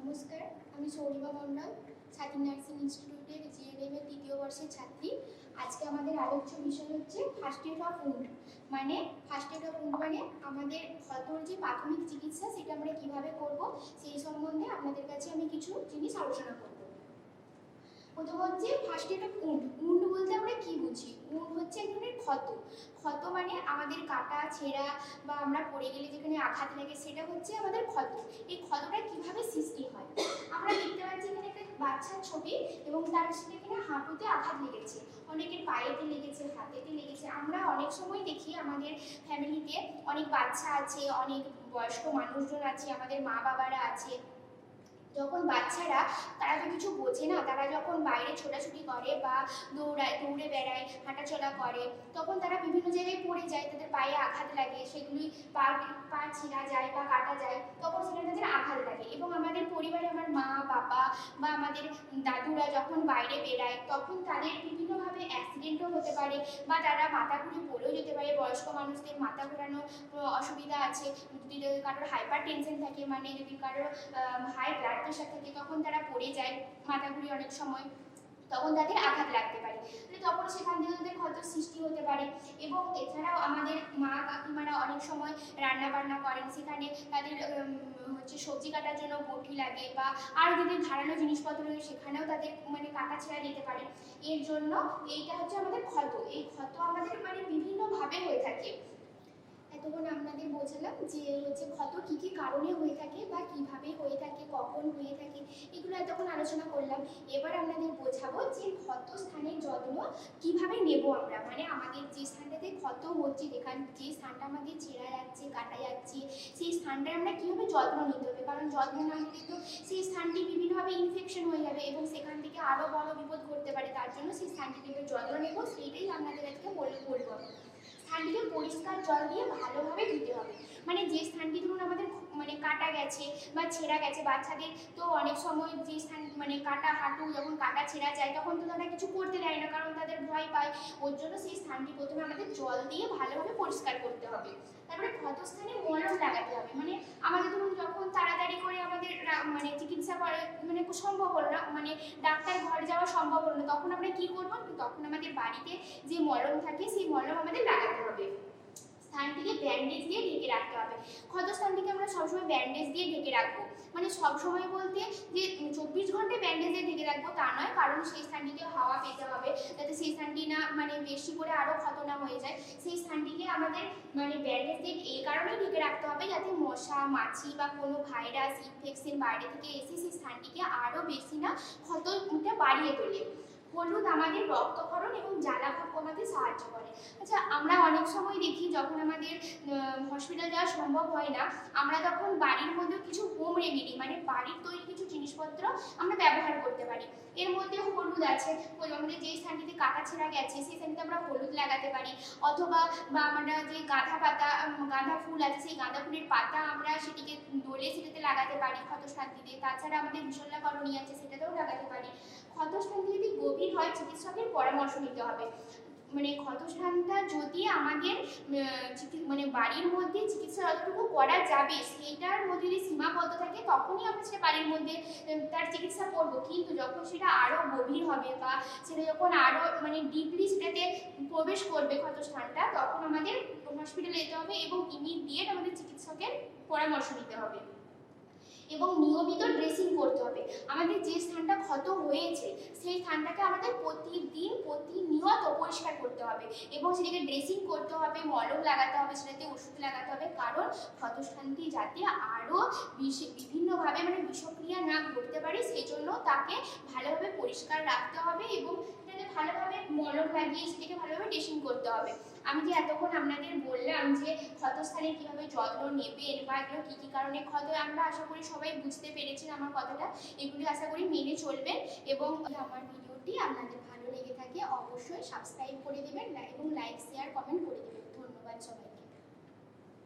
নমস্কার, আমি সৌরিমা মণ্ডল, স্বাধীন নার্সিং ইনস্টিটিউটের জিএনএম এর তৃতীয় বর্ষের ছাত্রী। আজকে আমাদের আলোচ্য বিষয় হচ্ছে ফার্স্ট এড অফ উন্ড। মানে ফার্স্ট এড অফ উন্ড মানে আমাদের ক্ষতর যে প্রাথমিক চিকিৎসা সেটা আমরা কিভাবে করব সেই সম্বন্ধে আপনাদের কাছে আমি কিছু জিনিস আলোচনা করব। প্রথম হচ্ছে first aid of wound. Wound বলতে আমরা কি বুঝি? উন্ড হচ্ছে এক ধরনের ক্ষত। ক্ষত মানে আমাদের কাটা ছেঁড়া বা আমরা পড়ে গেলে যেখানে আঘাত লাগে সেটা হচ্ছে আমাদের ক্ষত। এই ক্ষতটা কিভাবে সৃষ্টি হয়? আমরা দেখতে পাচ্ছি এখানে একটা বাচ্চার ছবি এবং তার সেখানে হাঁটুতে আঘাত লেগেছে, অনেকের পায়েতে লেগেছে, হাতেতে লেগেছে। আমরা অনেক সময় দেখি আমাদের ফ্যামিলিতে অনেক বাচ্চা আছে, অনেক বয়স্ক মানুষজন আছে, আমাদের মা বাবারা আছে। যখন বাচ্চারা তারা তো কিছু বোঝে না, তারা যখন বাইরে ছোটাছুটি করে বা দৌড়ে বেড়ায়, হাঁটাচলা করে, তখন তারা বিভিন্ন জায়গায় পড়ে যায়, তাদের পায়ে আঘাত লাগে, সেগুলি পা ছিঁড়া যায় বা কাটা যায়, তখন সেখানে তাদের আঘাত লাগে। এবং আমাদের পরিবারে আমার মা বাবা বা আমাদের দাদুরা যখন বাইরে বেড়ায় তখন তাদের বিভিন্নভাবে অ্যাক্সিডেন্টও হতে পারে বা তারা মাথা ঘুরে পড়েও যেতে পারে। বয়স্ক মানুষদের মাথা ঘোরানো অসুবিধা আছে, যদি কারোর হাইপার টেনশন থাকে, মানে যদি কারোর হাই ব্লাড প্রেশার থাকে, তখন তারা পড়ে যায় মাথা ঘুরে অনেক সময়, তখন তাদের আঘাত লাগতে পারে, তখন সেখান থেকে তাদের ক্ষত সৃষ্টি হতে পারে। এবং এছাড়াও আমাদের মা কাকিমারা অনেক সময় রান্না বান্না করেন, সেখানে তাদের হচ্ছে সবজি কাটার জন্য বটি লাগে বা আর যদি ধারালো জিনিসপত্র লাগে সেখানেও তাদের মানে কাটা ছেঁড়া যেতে পারে। এর জন্য এইটা হচ্ছে আমাদের ক্ষত। এই ক্ষত আমাদের মানে বিভিন্নভাবে হয়ে থাকে। এতক্ষণ আপনাদের বোঝালাম যে হচ্ছে ক্ষত কী কী কারণে হয়ে থাকে বা কিভাবে হয়ে থাকে, কখন হয়ে থাকে, এগুলো এতক্ষণ আলোচনা করলাম। এবার আপনাদের বোঝাবো যে ক্ষত স্থানের যত্ন কিভাবে নেব আমরা। মানে আমাদের যে স্থানটাতে ক্ষত হচ্ছে, যে স্থানটা আমাদের ছেঁড়া যাচ্ছে, কাটা যাচ্ছে, সেই স্থানটার আমরা কীভাবে যত্ন নিতে হবে। কারণ যত্ন না নিলে তো সেই স্থানটি বিভিন্নভাবে ইনফেকশন হয়ে যাবে এবং সেখান থেকে আরও বড় বিপদ ঘটতে পারে। তার জন্য সেই স্থানটিকে যত্ন নেব, সেইটাই আপনাদের আজকে বলবো। স্থানটিকে পরিষ্কার জল দিয়ে ভালোভাবে ধুতে হবে। মানে যে স্থানটি ধরুন আমাদের মানে কাটা গেছে বা ছেঁড়া গেছে, বাচ্চাদের তো অনেক সময় যে স্থান মানে কাটা হাঁটু যখন কাটা ছেঁড়া যায় তখন তো তারা কিছু করতে দেয় না, কারণ তাদের ভয় পায়। ওর জন্য সেই স্থানটি প্রথমে আমাদের জল দিয়ে ভালোভাবে পরিষ্কার করতে হবে। তারপরে ক্ষতস্থানে মলম লাগাতে হবে। মানে আমাদের ধরুন যখন তাড়াতাড়ি করে আমাদের মানে চিকিৎসা করে মানে সম্ভব হলো না, মানে ডাক্তার ঘরে যাওয়া সম্ভব হলো না, তখন আমরা কি করবো? তখন আমাদের বাড়িতে যে মলম থাকে সেই মলম আমাদের লাগাতে হবে। স্থানটিকে ব্যান্ডেজ দিয়ে ঢেকে রাখতে হবে। ক্ষত স্থানটিকে আমরা সবসময় ব্যান্ডেজ দিয়ে ঢেকে রাখবো। মানে সবসময় বলতে যে 24 ঘন্টা ব্যান্ডেজ দিয়ে ঢেকে রাখবো তা নয়, কারণ সেই স্থানটিকে হাওয়া পেতে হবে যাতে সেই স্থানটি না মানে বেশি করে আরও ক্ষত না হয়ে যায়। সেই স্থানটিকে আমাদের মানে ব্যান্ডেজ দিয়ে এই কারণেই ঢেকে রাখতে হবে যাতে মশা মাছি বা কোনো ভাইরাস ইনফেকশন বাইরে থেকে এসে সেই স্থানটিকে আরও বেশি না ক্ষতটা বাড়িয়ে তোলে। হলুদ আমাদের রক্তক্ষরণ এবং জ্বালাভাব কমাতে সাহায্য করে। আচ্ছা, আমরা অনেক সময় দেখি যখন আমাদের হসপিটাল যাওয়া সম্ভব হয় না, আমরা তখন বাড়ির মধ্যে কিছু হোম রেমেডি মানে বাড়ির তৈরি কিছু জিনিসপত্র আমরা ব্যবহার করতে পারি। এর মধ্যে হলুদ আছে, আমাদের যে স্থানটিতে কাটা ছেঁড়া গেছে সেই স্থানটিতে আমরা হলুদ লাগাতে পারি, অথবা বা আমরা যে গাঁদা ফুল আছে সেই গাঁদা ফুলের পাতা আমরা সেটিকে দলে সেটাতে লাগাতে পারি ক্ষতস্থানটিতে। তাছাড়া আমাদের বিশল্যাকরণী আছে, সেটাতেও লাগাতে পারি। ক্ষতস্থানটি যদি গভীর হয় চিকিৎসকের পরামর্শ নিতে হবে। মানে ক্ষতস্থানটা যদি আমাদের মানে বাড়ির মধ্যে চিকিৎসা যতটুকু করা যাবে সেইটার মধ্যে যদি সীমাবদ্ধ থাকে তখনই আমরা সেটা বাড়ির মধ্যে তার চিকিৎসা করবো। কিন্তু যখন সেটা আরও গভীর হবে বা সেটা যখন আরও মানে ডিপলি সেটাতে প্রবেশ করবে ক্ষতস্থানটা, তখন আমাদের হসপিটালে যেতে হবে এবং ইমিডিয়েট আমাদের চিকিৎসকের পরামর্শ নিতে হবে এবং নিয়মিত ড্রেসিং করতে হবে। আমাদের যে স্থানটা ক্ষত হয়েছে সেই স্থানটাকে আমাদের প্রতিনিয়ত পরিষ্কার করতে হবে এবং সেটাকে ড্রেসিং করতে হবে, মলম লাগাতে হবে, সেটাতে ওষুধ লাগাতে হবে, কারণ ক্ষতস্থানটি যাতে আরও বিভিন্নভাবে মানে বিষক্রিয়া না ঘটতে পারে সেই জন্য তাকে ভালোভাবে পরিষ্কার রাখতে হবে এবং সেটাতে ভালোভাবে মলম লাগিয়ে সেটাকে ভালোভাবে ড্রেসিং করতে হবে। আমি যে এতক্ষণ আপনাদের বললাম যে ক্ষতস্থানে কীভাবে যত্ন নেবেন বা এগুলো কী কী কারণে ক্ষত, আমরা আশা করি সবাই বুঝতে পেরেছেন আমার কথাটা। এগুলি আশা করি মেনে চলবেন এবং আমার ভিডিওটি আপনাদের ভালো লেগে থাকে অবশ্যই সাবস্ক্রাইব করে দেবেন এবং লাইক শেয়ার কমেন্ট করে দেবেন। ধন্যবাদ সবাই।